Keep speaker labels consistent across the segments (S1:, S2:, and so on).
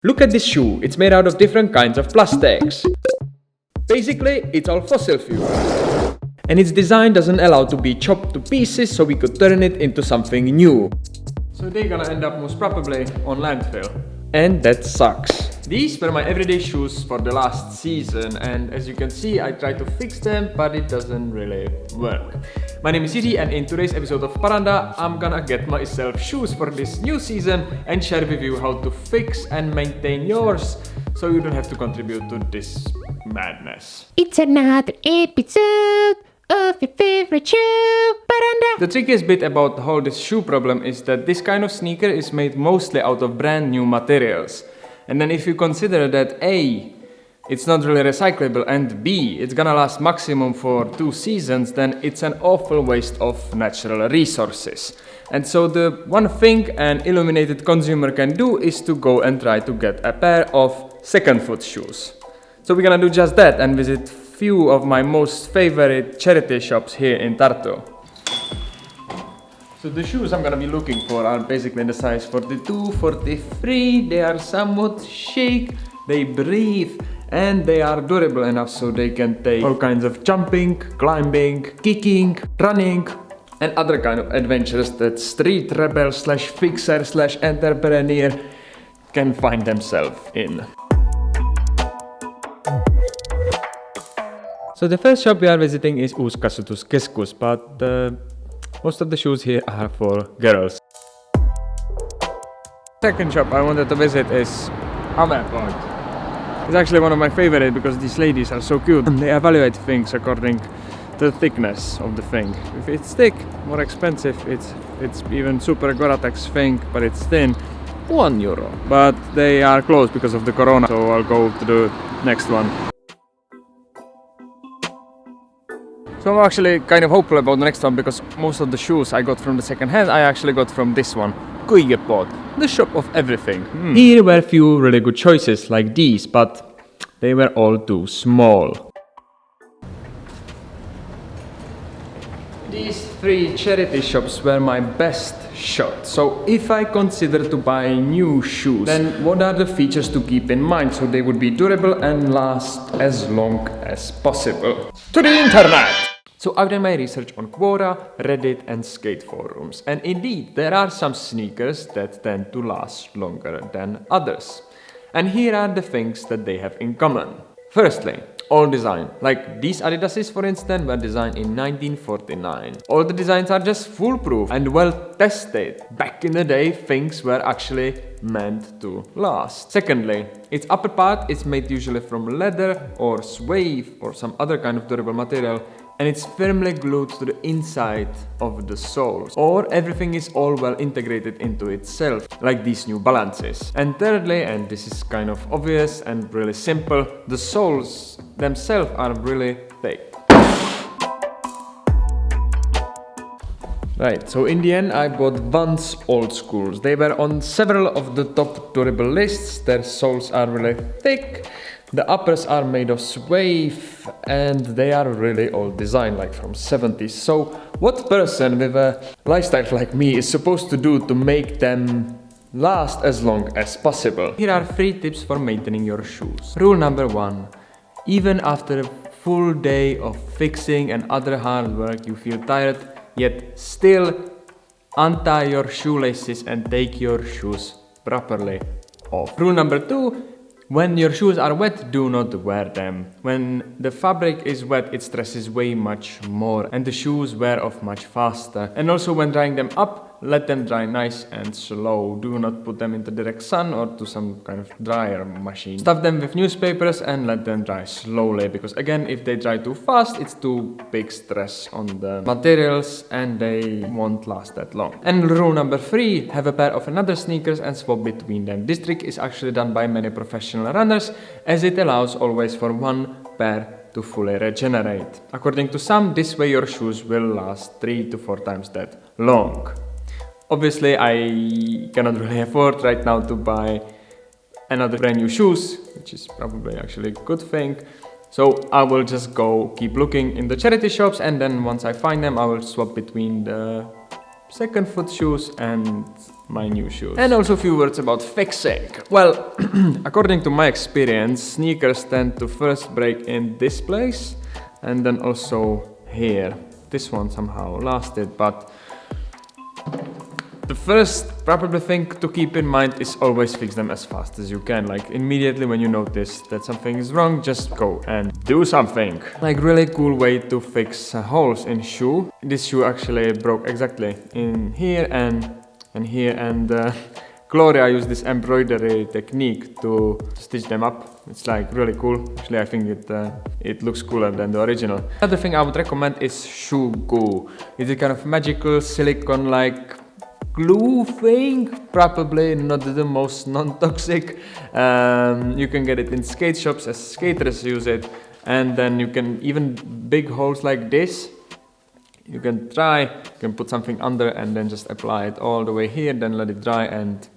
S1: Look at this shoe, it's made out of different kinds of plastics. Basically, it's all fossil fuel. And its design doesn't allow to be chopped to pieces, so we could turn it into something new. So they're gonna end up most probably on landfill. And that sucks. These were my everyday shoes for the last season, and as you can see, I tried to fix them, but it doesn't really work. My name is Yuri, and in today's episode of Paranda, I'm gonna get myself shoes for this new season and share with you how to fix and maintain yours, so you don't have to contribute to this madness.
S2: It's another episode of your favorite shoe, Paranda.
S1: The trickiest bit about the whole this shoe problem is that this kind of sneaker is made mostly out of brand new materials. And then if you consider that A, it's not really recyclable, and B, it's gonna last maximum for 2 seasons, then it's an awful waste of natural resources. And so the one thing an illuminated consumer can do is to go and try to get a pair of second foot shoes. So we're gonna do just that and visit few of my most favorite charity shops here in Tartu. So the shoes I'm gonna be looking for are basically in the size 42, 43. They are somewhat chic, they breathe, and they are durable enough so they can take all kinds of jumping, climbing, kicking, running, and other kind of adventures that street rebel slash fixer slash entrepreneur can find themselves in. So the first shop we are visiting is Uuskasutuskeskus, but most of the shoes here are for girls. Second shop I wanted to visit is Point. It's actually one of my favorites because these ladies are so cute and they evaluate things according to the thickness of the thing. If it's thick, more expensive. It's even super Gore-Tex thing, but it's thin, €1. But they are closed because of the corona, so I'll go to the next one. So I'm actually kind of hopeful about the next one because most of the shoes I got from the second hand I actually got from this one, Kuigepot, the shop of everything. Here were a few really good choices like these, but they were all too small. These 3 charity shops were my best shot. So if I consider to buy new shoes, then what are the features to keep in mind so they would be durable and last as long as possible? To the internet! So I've done my research on Quora, Reddit and skate forums, and indeed there are some sneakers that tend to last longer than others. And here are the things that they have in common. Firstly, old design. Like these Adidases for instance were designed in 1949. All the designs are just foolproof and well tested. Back in the day things were actually meant to last. Secondly, its upper part is made usually from leather or suede or some other kind of durable material, and it's firmly glued to the inside of the soles. Or everything is all well integrated into itself, like these New Balances. And thirdly, and this is kind of obvious and really simple, the soles themselves are really thick. Right, so in the end I bought Vans Old Schools. They were on several of the top durable lists. Their soles are really thick. The uppers are made of suede and they are really old design, like from 70s. So what person with a lifestyle like me is supposed to do to make them last as long as possible? Here are 3 tips for maintaining your shoes. Rule number 1. Even after a full day of fixing and other hard work, you feel tired, yet still untie your shoelaces and take your shoes properly off. Rule number 2. When your shoes are wet, do not wear them. When the fabric is wet, it stresses way much more and the shoes wear off much faster. And also when drying them up, let them dry nice and slow. Do not put them into direct sun or to some kind of dryer machine. Stuff them with newspapers and let them dry slowly, because again, if they dry too fast, it's too big stress on the materials and they won't last that long. And rule number 3, have a pair of another sneakers and swap between them. This trick is actually done by many professional runners, as it allows always for one pair to fully regenerate. According to some, this way your shoes will last 3 to 4 times that long. Obviously, I cannot really afford right now to buy another brand new shoes, which is probably actually a good thing. So I will just go keep looking in the charity shops, and then once I find them, I will swap between the second foot shoes and my new shoes. And also a few words about fixing. Well, according to my experience, sneakers tend to first break in this place and then also here. This one somehow lasted, but the first probably thing to keep in mind is always fix them as fast as you can. Like immediately when you notice that something is wrong, just go and do something. Like really cool way to fix holes in shoe. This shoe actually broke exactly in here and here, and Gloria used this embroidery technique to stitch them up. It's like really cool. Actually, I think it looks cooler than the original. Another thing I would recommend is shoe goo. It's a kind of magical silicone-like glue thing, probably not the most non-toxic. You can get it in skate shops as skaters use it, and then you can even big holes like this. You can put something under and then just apply it all the way here, then let it dry, and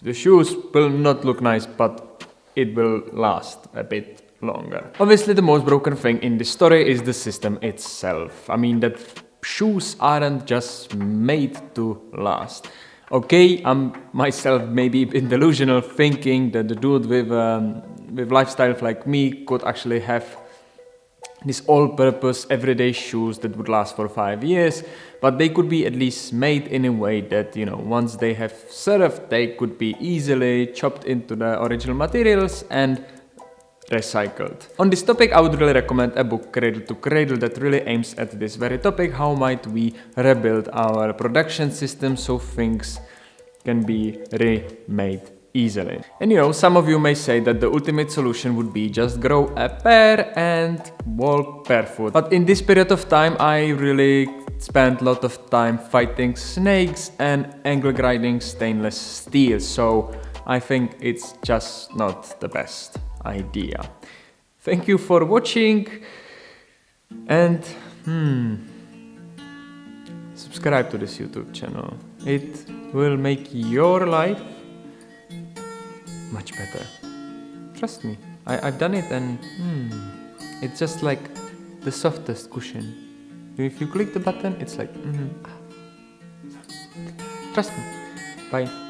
S1: the shoes will not look nice, but it will last a bit longer. Obviously, the most broken thing in this story is the system itself. I mean, that shoes aren't just made to last. Okay, I'm myself maybe a bit delusional, thinking that the dude with lifestyle like me could actually have these all-purpose everyday shoes that would last for 5 years, but they could be at least made in a way that, you know, once they have served, they could be easily chopped into the original materials and recycled. On this topic, I would really recommend a book, Cradle to Cradle, that really aims at this very topic. How might we rebuild our production system so things can be remade easily? And you know, some of you may say that the ultimate solution would be just grow a pair and walk barefoot. But in this period of time, I really spent a lot of time fighting snakes and angle grinding stainless steel. So I think it's just not the best idea. Thank you for watching, and subscribe to this YouTube channel. It will make your life much better. Trust me, I've done it, and it's just like the softest cushion. If you click the button, it's like trust me. Bye.